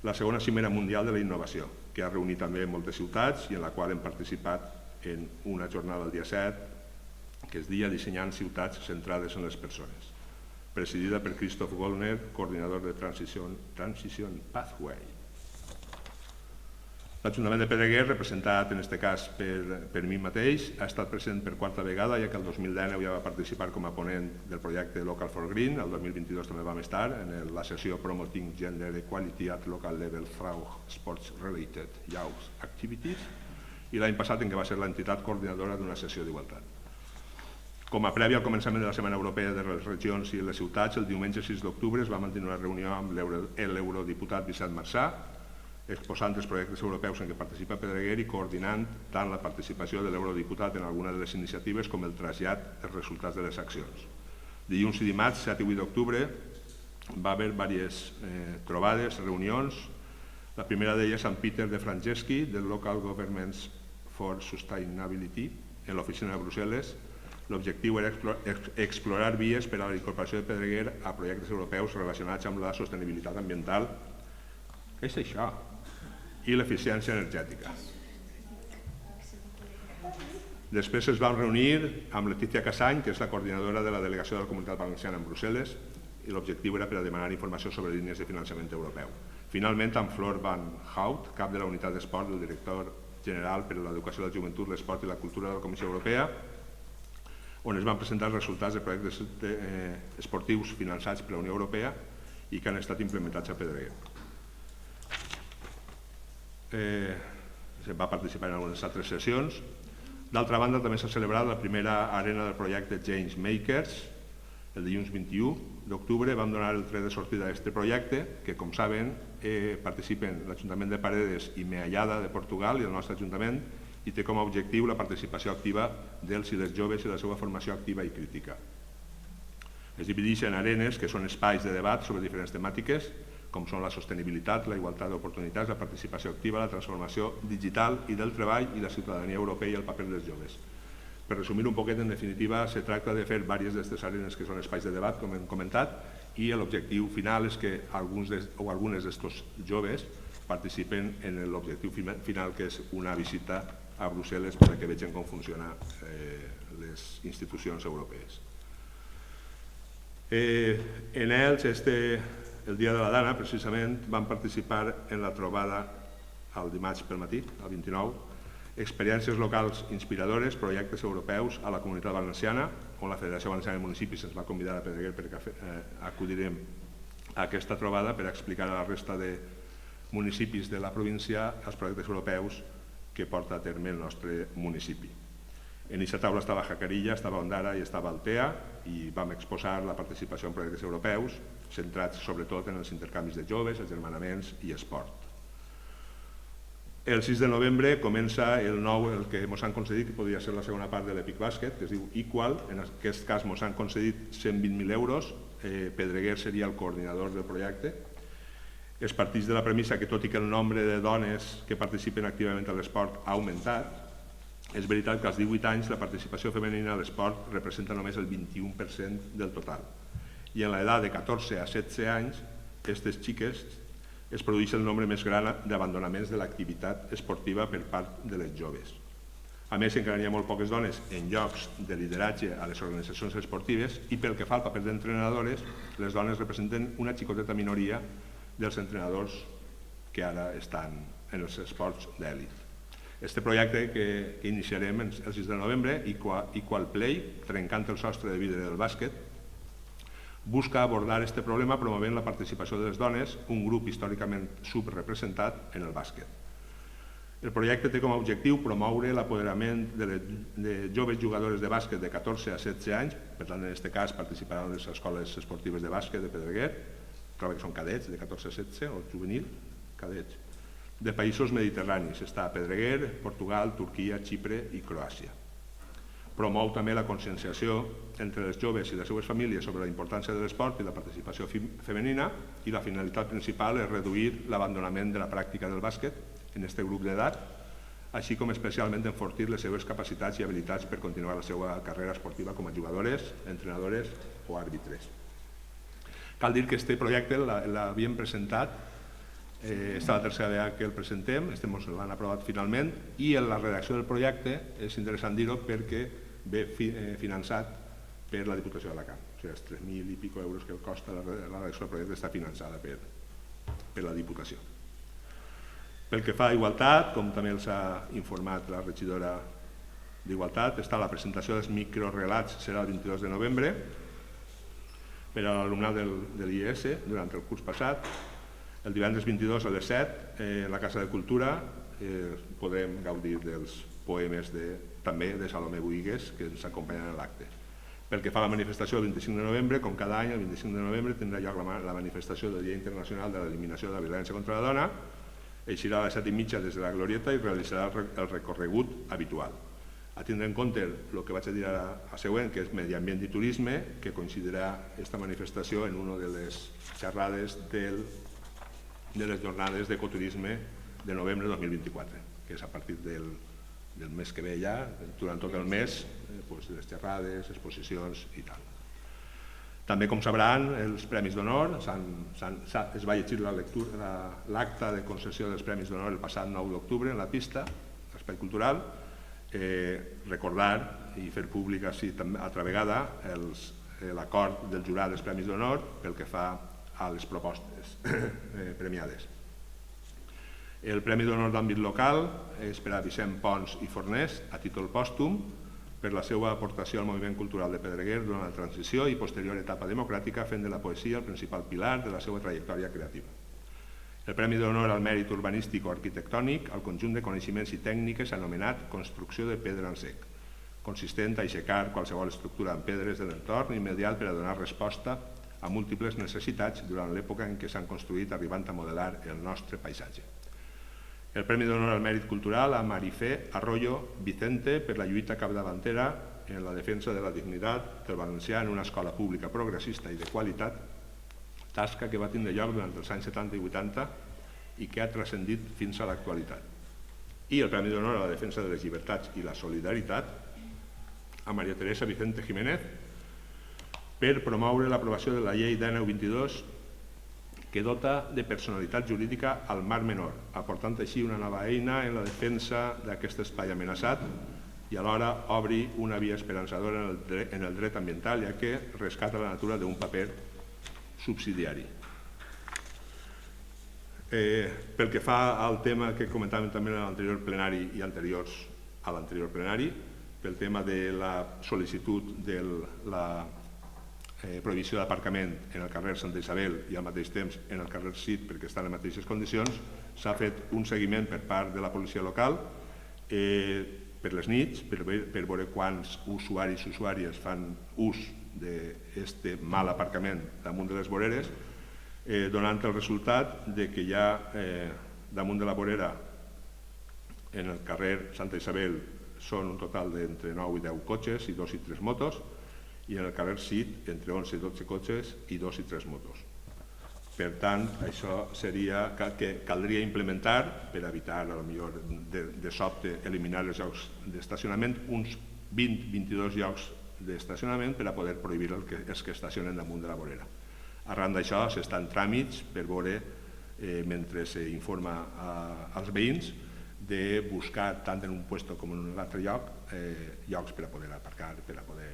la segona cimera mundial de la innovació, que ha reunit també moltes ciutats i en la qual hem participat en una jornada el dia 7, que es deia Dissenyant ciutats centrades en les persones, presidida per Christoph Gollner, coordinador de Transition Pathway. L'Ajuntament de Pedreguer, representat en aquest cas per mi mateix, ha estat present per quarta vegada, ja que el 2019 ja va participar com a ponent del projecte Local for Green, el 2022 també vam estar en la sessió Promoting Gender Equality at Local Level through Sports Related Youth Activities, i l'any passat en què va ser l'entitat coordinadora d'una sessió d'igualtat. Com a prèvia al començament de la Setmana Europea de les Regions i les Ciutats, el diumenge 6 d'octubre es va mantenir una reunió amb l'eurodiputat Vicent Marçà, exposant els projectes europeus en què participa Pedreguer i coordinant tant la participació de l'eurodiputat en alguna de les iniciatives com el trasllat dels resultats de les accions. Dilluns i dimarts, 7 i 8 d'octubre, va haver diverses trobades, reunions. La primera d'elles amb Peter de Franceschi, del Local Governments for Sustainability, en l'oficina de Brussel·les. L'objectiu era explorar vies per a la incorporació de Pedreguer a projectes europeus relacionats amb la sostenibilitat ambiental. Què és això? I l'eficiència energètica. Després es vam reunir amb Letícia Casany, que és la coordinadora de la delegació de la Comunitat Valenciana en Brussel·les, i l'objectiu era per a demanar informació sobre línies de finançament europeu. Finalment, amb Flor Van Hout, cap de la unitat d'esport del director general per a l'educació de la joventut, l'esport i la cultura de la Comissió Europea, on es van presentar els resultats de projectes esportius finançats per la Unió Europea i que han estat implementats a Pedreguer. Va participar en algunes altres sessions. D'altra banda, també s'ha celebrat la primera arena del projecte Change Makers. El dilluns 21 d'octubre vam donar el tret de sortida d'aquest projecte, que, com saben, participen l'Ajuntament de Paredes i Meallada de Portugal i el nostre Ajuntament, i té com a objectiu la participació activa dels i les joves i la seva formació activa i crítica. Es divideix en arenes, que són espais de debat sobre diferents temàtiques, com són la sostenibilitat, la igualtat d'oportunitats, la participació activa, la transformació digital i del treball i la ciutadania europea i el paper dels joves. Per resumir un poquet, en definitiva, se tracta de fer diverses d'aquestes àrees que són espais de debat, com hem comentat, i l'objectiu final és que algunes d'aquests joves participen en l'objectiu final, que és una visita a Brussel·les perquè vegin com funcionen les institucions europees. En ells, el dia de la Dana, precisament, van participar en la trobada el dimarts pel matí, el 29, experiències locals inspiradores, projectes europeus a la Comunitat Valenciana, on la Federació Valenciana de Municipis ens va convidar a Pedreguer perquè acudirem a aquesta trobada per explicar a la resta de municipis de la província els projectes europeus que porta a terme el nostre municipi. En aquesta taula estava Jacarilla, estava Ondara i estava Altea, i vam exposar la participació en projectes europeus centrats sobretot en els intercanvis de joves, agermanaments i esport. El 6 de novembre comença el que ens han concedit, que podria ser la segona part de l'Epic Bàsquet, que es diu Equal. En aquest cas ens han concedit 120.000 euros. Pedreguer seria el coordinador del projecte. Es parteix de la premissa que, tot i que el nombre de dones que participen activament a l'esport ha augmentat, és veritat que als 18 anys la participació femenina a l'esport representa només el 21% del total. I en l'edat de 14 a 16 anys, aquestes xiques es produeix el nombre més gran d'abandonaments de l'activitat esportiva per part de les joves. A més, encara n'hi ha molt poques dones en llocs de lideratge a les organitzacions esportives i pel que fa al paper d'entrenadores, les dones representen una xicoteta minoria dels entrenadors que ara estan en els esports d'èlit. Este projecte que iniciarem el 6 de novembre, Equal Play, trencant el sostre de vidre del bàsquet, busca abordar aquest problema promovent la participació de les dones, un grup històricament subrepresentat en el bàsquet. El projecte té com a objectiu promoure l'apoderament de joves jugadores de bàsquet de 14 a 16 anys, per tant, en aquest cas participaran les escoles esportives de bàsquet de Pedreguer, troba que són cadets de 14-16 o juvenil, cadets, de països mediterranis. Està Pedreguer, Portugal, Turquia, Xipre i Croàcia. Promou també la conscienciació entre els joves i les seves famílies sobre la importància de l'esport i la participació femenina, i la finalitat principal és reduir l'abandonament de la pràctica del bàsquet en aquest grup d'edat, així com especialment enfortir les seves capacitats i habilitats per continuar la seva carrera esportiva com a jugadores, entrenadores o àrbitres. Cal dir que aquest projecte l'havíem presentat, està la tercera vegada que el presentem, l'han aprovat finalment, i en la redacció del projecte és interessant dir-ho perquè ve finançat per la Diputació d'Alacant. O sigui, els 3.000 i pico euros que costa la redacció del projecte està finançada per la Diputació. Pel que fa a igualtat, com també els ha informat la regidora d'Igualtat, la presentació dels microrelats serà el 22 de novembre per a l'alumnat de l'IES durant el curs passat. El divendres 22 a les 7, a la Casa de Cultura, podrem gaudir dels poemes també de Salomé Buigues, que ens acompanyen a l'acte. Pel que fa a la manifestació del 25 de novembre, com cada any, el 25 de novembre tindrà lloc la manifestació del Dia Internacional de l'Eliminació de la Violència contra la Dona, eixirà a les 7:30 des de la Glorieta i realitzarà el recorregut habitual. A tindre en compte el que vaig a dir a següent, que és Medi Ambient i Turisme, que coincidirà aquesta manifestació en una de les xerrades de les jornades d'ecoturisme de novembre de 2024, que és a partir del mes que ve ja, durant tot el mes, les xerrades, exposicions i tal. També, com sabran, els Premis d'Honor, es va llegir l'acte de concessió dels Premis d'Honor el passat 9 d'octubre en la pista, l'Espai Cultural. Recordar i fer públic altra vegada l'acord del jurat dels Premis d'Honor pel que fa a les propostes premiades. El Premi d'Honor d'àmbit local és per a Vicent Pons i Fornés a títol pòstum per la seva aportació al moviment cultural de Pedreguer durant la transició i posterior etapa democràtica, fent de la poesia el principal pilar de la seva trajectòria creativa. El Premi d'Honor al Mèrit Urbanístic o Arquitectònic al conjunt de coneixements i tècniques anomenat construcció de pedra en sec, consistent a aixecar qualsevol estructura en pedres de l'entorn immediat per a donar resposta a múltiples necessitats durant l'època en què s'han construït, arribant a modelar el nostre paisatge. El Premi d'Honor al Mèrit Cultural a Marifé Arroyo Vicente per la lluita capdavantera en la defensa de la dignitat del valencià en una escola pública progressista i de qualitat, tasca que va tindre lloc durant els anys 70 i 80 i que ha transcendit fins a l'actualitat. I el Premi d'Honor a la defensa de les llibertats i la solidaritat a Maria Teresa Vicente Jiménez per promoure l'aprovació de la llei 1922 que dota de personalitat jurídica al Mar Menor, aportant així una nova eina en la defensa d'aquest espai amenaçat i alhora obri una via esperançadora en el dret ambiental, ja que rescata la natura d'un paper subsidiari. Pel que fa al tema que comentàvem també en l'anterior plenari i anteriors a l'anterior plenari, pel tema de la sol·licitud de la prohibició d'aparcament en el carrer Santa Isabel i al mateix temps en el carrer Cid perquè estan en les mateixes condicions, s'ha fet un seguiment per part de la policia local per les nits, per veure quants usuaris i usuàries fan ús d'aquest mal aparcament damunt de les voreres, donant el resultat que hi ha damunt de la vorera en el carrer Santa Isabel són un total d'entre 9 i 10 cotxes i 2 i 3 motos, i en el carrer Cid entre 11 i 12 cotxes i 2 i 3 motos. Per tant, això seria que caldria implementar, per evitar de sobte eliminar els llocs d'estacionament, uns 20-22 llocs d'estacionament per a poder prohibir els que estacionen damunt de la vorera. Arran d'això s'estan tràmits per veure, mentre s'informa als veïns, de buscar tant en un lloc com en un altre lloc llocs per a poder aparcar, per a poder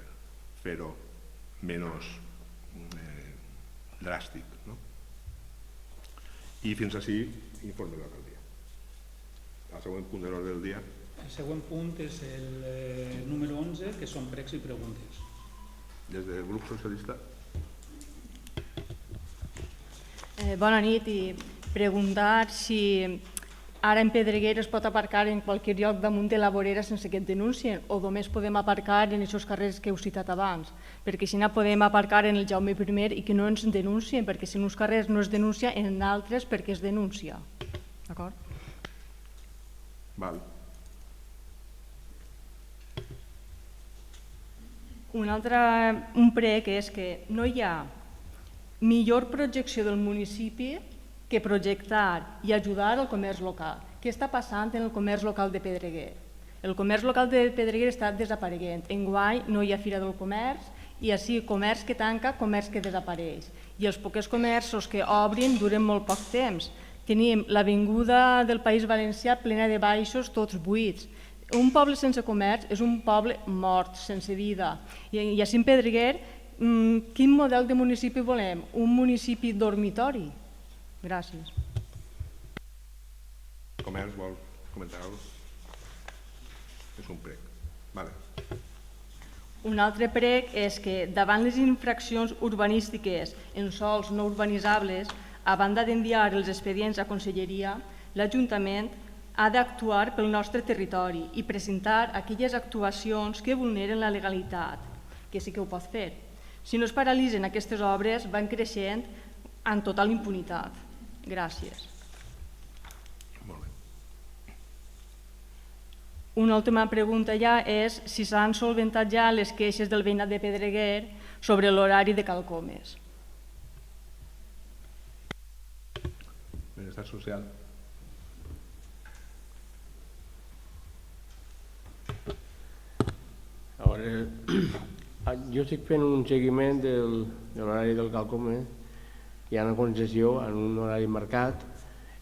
fer-ho menys dràstic. I fins així informe de l'alcaldia. El següent punt de l'ordre del dia.
El següent punt és el número 11, que són pregs i preguntes.
Des del grup socialista.
Bona nit, i preguntar si Ara en Pedreguer es pot aparcar en qualsevol lloc damunt de la vorera sense que et denuncien, o només podem aparcar en aquests carrers que heu citat abans, perquè si no podem aparcar en el Jaume I i que no ens denuncien, perquè si en uns carrers no es denuncia, en altres perquè es denuncia. D'acord?
Val.
Un prec és que no hi ha millor projecció del municipi que projectar i ajudar el comerç local. Què està passant en el comerç local de Pedreguer? El comerç local de Pedreguer està desapareguent. Enguany no hi ha Fira del Comerç i així comerç que tanca, comerç que desapareix. I els pocs comerços que obrin duren molt poc temps. Tenim l'avinguda del País Valencià plena de baixos, tots buits. Un poble sense comerç és un poble mort, sense vida. I així en Pedreguer, quin model de municipi volem? Un municipi dormitori? Gràcies.
Comerç, vol comentar alguna cosa? És un prec. Vale.
Un altre prec és que davant les infraccions urbanístiques en sols no urbanitzables, a banda d'enviar els expedients a Conselleria, l'Ajuntament ha d'actuar pel nostre territori i presentar aquelles actuacions que vulneren la legalitat, que sí que ho pot fer. Si no es paralitzen aquestes obres, van creixent en total impunitat. Gràcies.
Molt bé.
Una última pregunta ja és si s'han solventat ja les queixes del veïnat de Pedreguer sobre l'horari de Calcomes.
Benestar social.
A veure, jo estic fent un seguiment de l'horari del Calcomes. Hi ha una concessió en un horari marcat.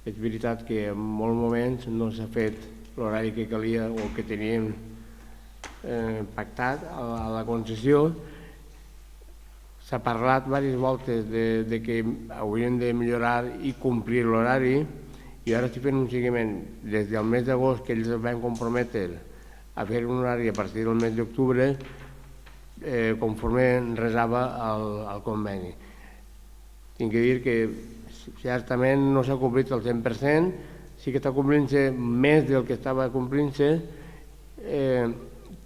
És veritat que en molts moments no s'ha fet l'horari que calia o que teníem pactat a la concessió. S'ha parlat diverses voltes de que haurien de millorar i complir l'horari i ara estic fent un seguiment des del mes d'agost que ells es van comprometre a fer un horari a partir del mes d'octubre conforme resava el conveni. Tinc que dir que certament no s'ha complit el 100%, sí que està complint-se més del que estava complint-se.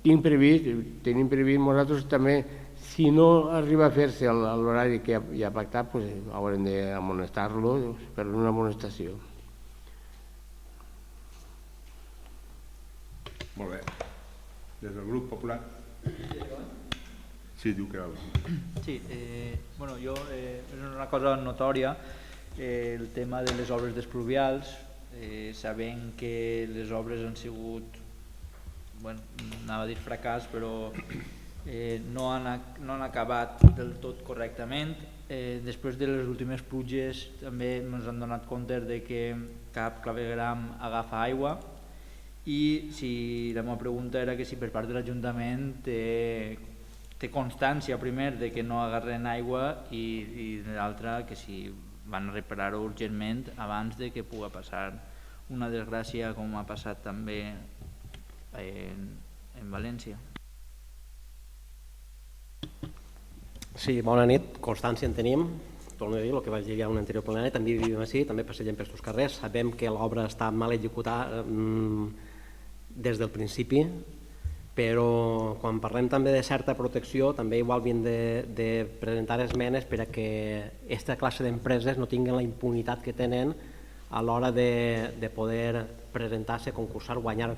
Tenim previst nosaltres també, si no arriba a fer-se l'horari que hi ha pactat, haurem d'amonestar-lo per una amonestació.
Molt bé. Des del grup popular. Sí, diu que...
Sí, jo, és una cosa notòria, el tema de les obres despluvials, sabent que les obres han sigut, anava a dir fracàs, però no han acabat del tot correctament. Després de les últimes pluges també ens han donat compte de que cap clavegueram agafa aigua i la meva pregunta era que si per part de l'Ajuntament té constància primer de que no agarren aigua i l'altra que si van a reparar-ho urgentment abans de que pugui passar una desgràcia com ha passat també en València.
Sí, bona nit. Constància en tenim. Torno a dir el que vaig dir ja en un anterior plenari. També vivim així, també passegem per aquests carrers. Sabem que l'obra està mal executada des del principi, però quan parlem també de certa protecció també igual havien de presentar esmenes per a que aquesta classe d'empreses no tinguin la impunitat que tenen a l'hora de poder presentar-se, concursar, guanyar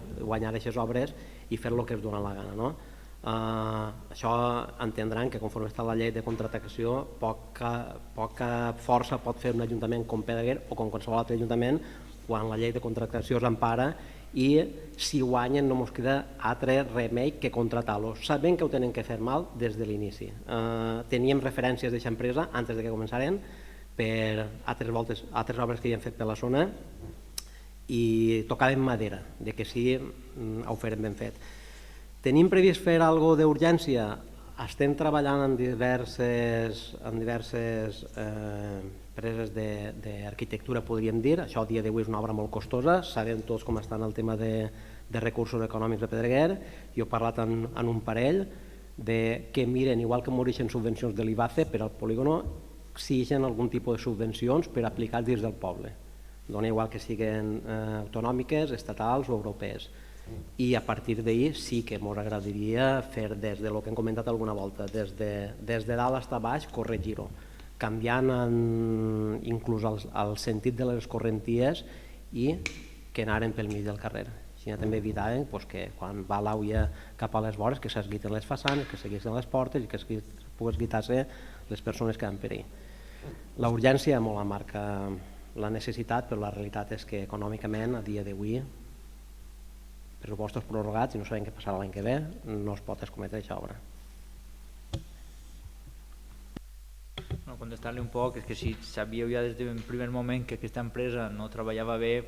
aquestes obres i fer el que es dona la gana. Això entendran que conforme està la llei de contractació poca força pot fer un ajuntament com Pedreguer o com qualsevol altre ajuntament quan la llei de contractació s'empara i si guanyen no ens queda altre remei que contratar-los. Sabem que ho tenen que fer mal des de l'inici. Teníem referències d'aquesta empresa antes de que començaren per altres obres que hi han fet per la zona i tocaven madera, de que sí ho farem ben fet. Tenim previst fer alguna cosa d'urgència? Estem treballant en diverses empreses d'arquitectura, podríem dir. Això a dia d'avui és una obra molt costosa. Sabem tots com està el tema de recursos econòmics de Pedreguer. Jo he parlat en un parell que miren, igual que m'orixen subvencions de l'IBACE per al polígono, si hi ha algun tipus de subvencions per aplicar dins del poble. dona igual que siguin autonòmiques, estatals o europees. I a partir d'ahir sí que ens agradaria fer des de lo que hem comentat alguna volta, des de dalt fins a baix, corregir-ho, canviant inclús el sentit de les escorrenties i que anaren pel mig del carrer. Així també evitàvem que quan va l'auia cap a les vores que s'esguiten les façanes, que s'esguiten les portes i que puguin esguitar-se les persones que van per ahí. La urgència molt la marca la necessitat, però la realitat és que econòmicament a dia d'avui pressupostos prorrogats i no sabem què passarà l'any que ve, no es pot escometre aquesta obra.
Contestar-li un poc, és que si sabíeu ja des del primer moment que aquesta empresa no treballava bé,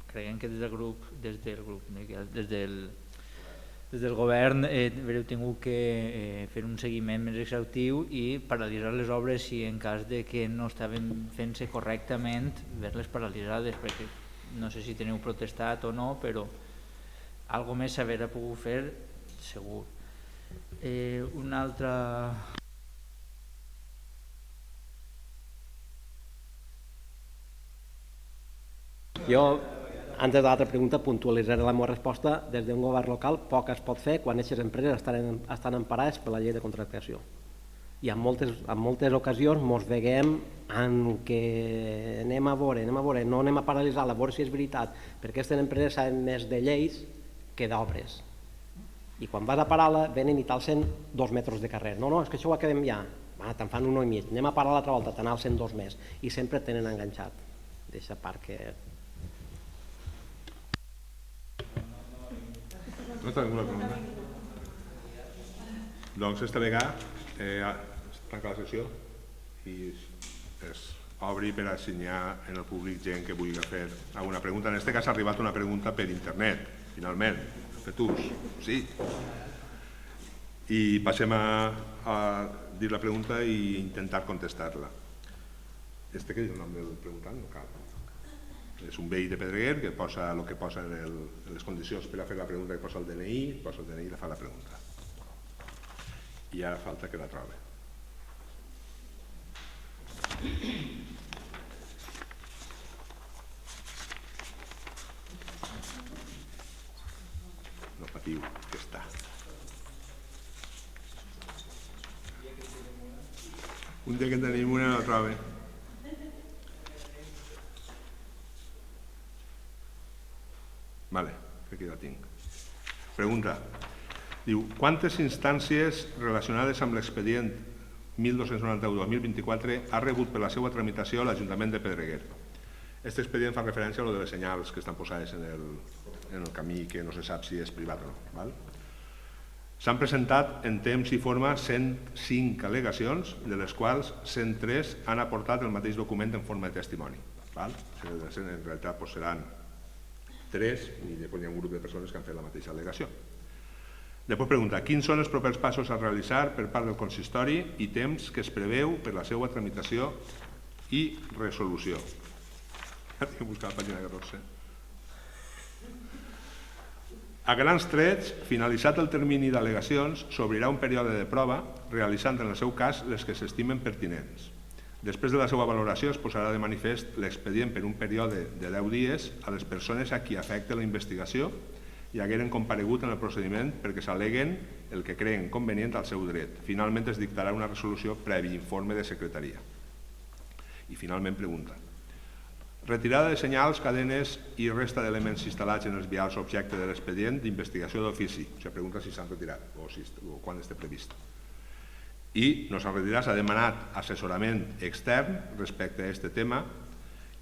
creiem que des del govern haureu tingut que fer un seguiment més exhaustiu i paralitzar les obres si en cas de que no estaven fent-se correctament, haver-les paralitzades, perquè no sé si teniu protestat o no, però algo més s'haurà pogut fer segur. Una altra...
Jo, antes de l'altra pregunta, puntualitzaré la meva resposta. Des d'un govern local poc es pot fer quan aquestes empreses estan emparades per la llei de contractació. I en moltes ocasions ens veiem en que anem a veure, no anem a paralitzar-la, a veure si és veritat, perquè aquestes empreses saben més de lleis que d'obres. I quan vas a parar-la, venen i t'alcen 2 metres de carrer. No, és que això ho acabem ja. Te'n fan 1,5, anem a parar l'altra volta, te n'alcen 2 més. I sempre et tenen enganxat. Deixa part que...
No està ninguna pregunta. Doncs esta vegada es tanca la sessió i es obri per assenyar en el públic gent que vulgui fer alguna pregunta. En aquest cas ha arribat una pregunta per internet, finalment, per tu. Sí. I passem a dir la pregunta i intentar contestar-la. Que és el nom del preguntant? No cal. És un veí de Pedreguer que posa el que posa en les condicions per a fer la pregunta, que posa el DNI, posa el DNI i la fa la pregunta. I ara falta que la trobi. No patiu, que està. Un dia que en tenim una no la trobi. Vale, aquí la tinc. Pregunta. Diu, quantes instàncies relacionades amb l'expedient 1291-2024 ha rebut per la seva tramitació l'Ajuntament de Pedreguer? Aquest expedient fa referència a lo de les senyals que estan posades en el camí, que no se sap si és privat o no. S'han presentat en temps i forma 105 al·legacions, de les quals 103 han aportat el mateix document en forma de testimoni. En realitat seran 3 i després hi ha un grup de persones que han fet la mateixa al·legació. Després pregunta, quins són els propers passos a realitzar per part del consistori i temps que es preveu per la seva tramitació i resolució? Tinc que buscar la pàgina 14. A grans trets, finalitzat el termini d'al·legacions, s'obrirà un període de prova realitzant en el seu cas les que s'estimen pertinents. Després de la seva valoració es posarà de manifest l'expedient per un període de 10 dies a les persones a qui afecta la investigació i hagueren comparegut en el procediment perquè s'al·leguen el que creen convenient al seu dret. Finalment es dictarà una resolució previ informe de secretaria. I finalment pregunta. Retirada de senyals, cadenes i resta d'elements instal·lats en els vials objecte de l'expedient d'investigació d'ofici. O sigui, pregunta si s'han retirat o quan està previst. I no s'han retirat, s'ha demanat assessorament extern respecte a aquest tema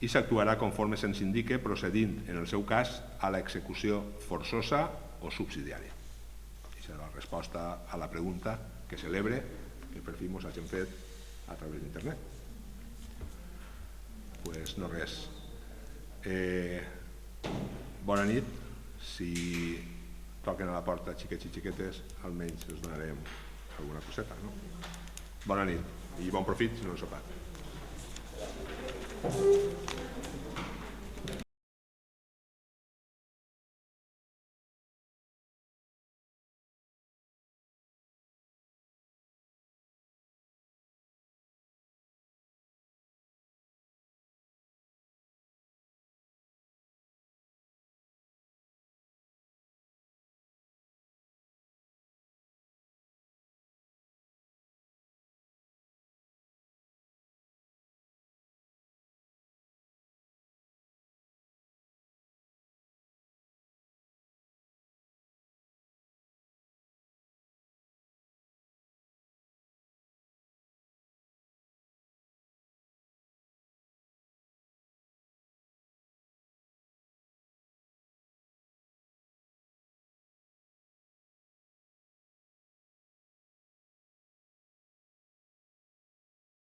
i s'actuarà conforme se'ns indique procedint, en el seu cas, a l'execució forçosa o subsidiària. Aquesta és la resposta a la pregunta que celebre que per fi ens hagin fet a través d'internet. Doncs no res. Bona nit. Si toquen a la porta xiquets i xiquetes, almenys els donarem alguna coseta, no? Bona nit i bon profit si no heu sopat.